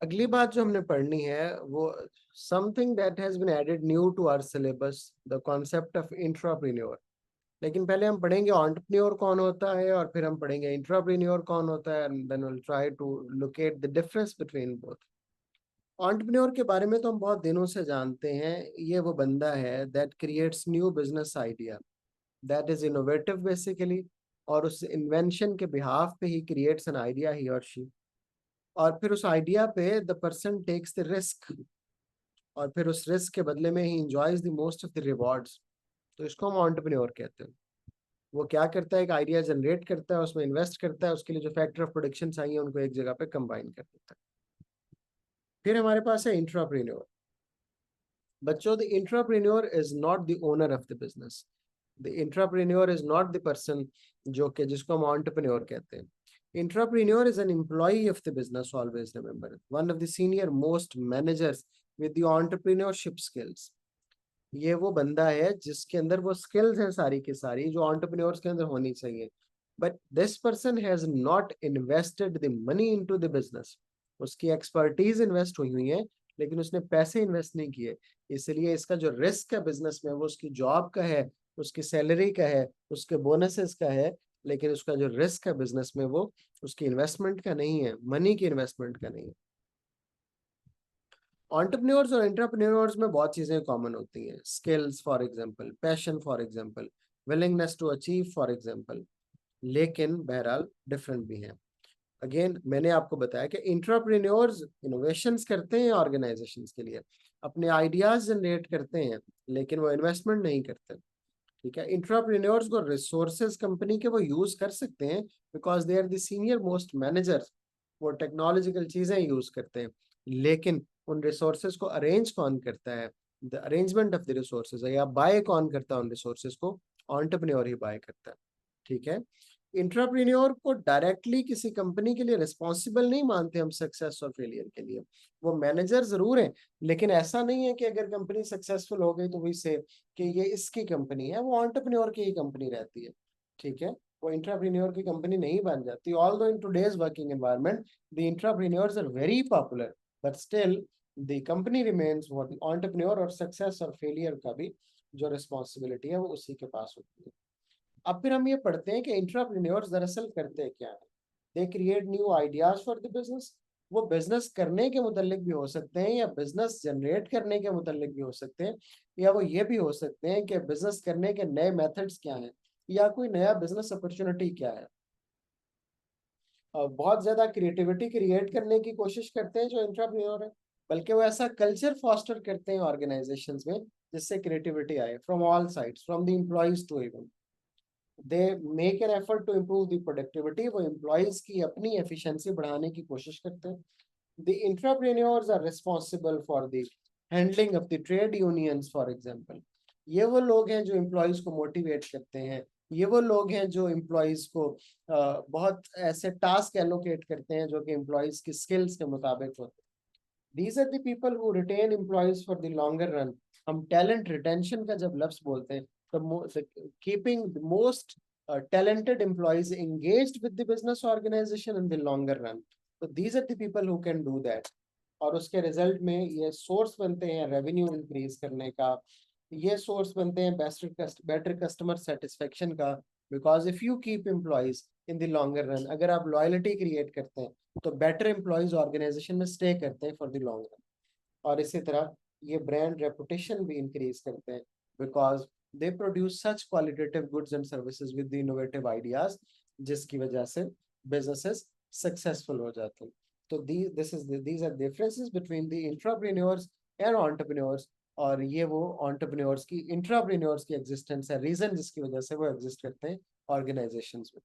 अगली बात जो हमने पढ़नी है वो something that has been added new to our syllabus, the concept of intrapreneur. लेकिन पहले हम पढ़ेंगे एंटरप्रेन्योर कौन होता है और फिर हम पढ़ेंगे इंट्राप्रेन्योर कौन होता है, and then will try to locate the difference between both. Entrepreneur के बारे में तो हम बहुत दिनों से जानते हैं। ये वो बंदा है that creates new business idea, that is innovative basically, और उस इन्वेंशन के बिहाफ पे he creates an idea, he और शी। और फिर उस आइडिया पे the person takes the risk, और फिर उस रिस्क के बदले में he enjoys the most of the rewards. तो इसको हम एंटरप्रेन्योर कहते हैं। वो क्या करता है, एक आइडिया जनरेट करता है, उसमें इन्वेस्ट करता है, उसके लिए जो फैक्टर ऑफ प्रोडक्शन चाहिए उनको एक जगह पे कंबाइन कर देता है। फिर हमारे पास है इंट्राप्रेन्योर। बच्चों, the intrapreneur is not the owner of the business. The intrapreneur is not the person जो कि जिसको हम एंटरप्रेन्योर कहते हैं। Intrapreneur is an employee of the business, always remember it. One of the senior most managers with the entrepreneurship skills. ये वो बंदा है जिसके अंदर वो स्किल्स हैं सारी की सारी जो एंटरप्रेन्योर्स के अंदर होनी चाहिए। But this person has not invested the money into the business. उसकी एक्सपर्टीज इन्वेस्ट हुई हुई है, लेकिन उसने पैसे इन्वेस्ट नहीं किए। इसलिए इसका जो रिस्क है बिजनेस में वो उसकी जॉब का है, उसकी सैलरी का है, उसके बोनसेस का है। लेकिन उसका जो रिस्क है बिजनेस में वो उसकी इन्वेस्टमेंट का नहीं है, मनी की इन्वेस्टमेंट का नहीं है। एंटरप्रेन्योर्स और एंटरप्रेन्योर्स में बहुत चीजें कॉमन होती हैं। Skills for example, passion for example, willingness to achieve for example. लेकिन बहरहाल डिफरेंट भी हैं। अगेन मैंने आपको बताया कि इंटरप्रेन्योर्स इनोवेशंस करते हैं ऑर्गेनाइजेशंस के लिए, अपने आइडियाज जनरेट करते हैं, लेकिन वो इन्वेस्टमेंट नहीं करते। ठीक है, इंटरप्रेन्योर्स को रिसोर्सेज कंपनी के वो यूज कर सकते हैं, because they are the senior most managers. वो टेक्नोलॉजिकल चीजें यूज करते हैं, लेकिन उन रिसोर्सेज को अरेंज कौन करता है, the arrangement of the resources, या बाय कौन करता है उन रिसोर्सेज को, एंटरप्रेन्योर ही बाय करता है। ठीक है, इंट्राप्रेन्योर को डायरेक्टली किसी कंपनी के लिए रिस्पॉन्सिबल नहीं मानते हम सक्सेस और फेलियर के लिए। वो मैनेजर जरूर हैं, लेकिन ऐसा नहीं है कि अगर कंपनी सक्सेसफुल हो गई तो वही से कि ये इसकी कंपनी है, वो एंटरप्रेन्योर की ही कंपनी रहती है। ठीक है, वो इंट्राप्रेन्योर की कंपनी नहीं बन जाती। Although in today's working environment the intrapreneurs are very popular, but still the company remains what the entrepreneur, और सक्सेस और फेलियर का भी जो रिस्पॉन्सिबिलिटी है वो उसी के पास होती है। अब फिर हम ये पढ़ते हैं कि इंट्राप्रेन्योर्स दरअसल करते क्या है। They create new ideas for the business. वो बिजनेस करने के मुतालिक भी हो सकते हैं, या बिजनेस जनरेट करने के मुतालिक भी हो सकते हैं, या वो ये भी हो सकते हैं कि बिजनेस करने के नए मेथड्स क्या हैं, या कोई नया बिजनेस अपॉर्चुनिटी क्या है। बहुत ज्यादा क्रिएटिविटी क्रिएट करने की कोशिश करते हैं जो इंट्राप्रेन्योर है, बल्कि वो ऐसा कल्चर फॉस्टर करते हैं ऑर्गेनाइजेशंस में जिससे क्रिएटिविटी आए from all sides, from the employees to even they make an effort to improve the productivity. वो एम्प्लॉयज की अपनी एफिशिएंसी बढ़ाने की कोशिश करते हैं। The intrapreneurs are responsible for the handling of the trade unions for example. ये वो लोग हैं जो एम्प्लॉयज को मोटिवेट करते हैं। ये वो लोग हैं जो एम्प्लॉयज को बहुत ऐसे टास्क एलोकेट करते हैं जो कि एम्प्लॉयज की स्किल्स के मुताबिक होते हैं। These are the people who retain employees for the longer run. हम टैलेंट रिटेंशन का जब लफ्ज बोलते हैं, keeping the most talented employees engaged with the business organization in the longer run. So these are the people who can do that. और उसके result में ये सोर्स बनते हैं रेवेन्यू इंक्रीज करने का, ये सोर्स बनते हैं बेटर कस्टमर सेटिस्फेक्शन का। Because if you keep employees in the longer run, अगर आप लॉयल्टी क्रिएट करते हैं तो बेटर एम्प्लॉयज ऑर्गेनाइजेशन में स्टे करते हैं फॉर द लॉन्ग रन। और इसी तरह ये ब्रांड रेपुटेशन भी इंक्रीज करते हैं, because they produce such qualitative goods and services with the innovative ideas, जिसकी वजह से बिजनेसेस सक्सेसफुल हो जाते हैं। तो these are differences between the intrapreneurs and entrepreneurs। और ये वो entrepreneurs की इंट्राप्रेन्योर्स की एग्जिस्टेंस है, रीजन जिसकी वजह से वो एग्जिस्ट करते हैं ऑर्गेनाइजेशंस में।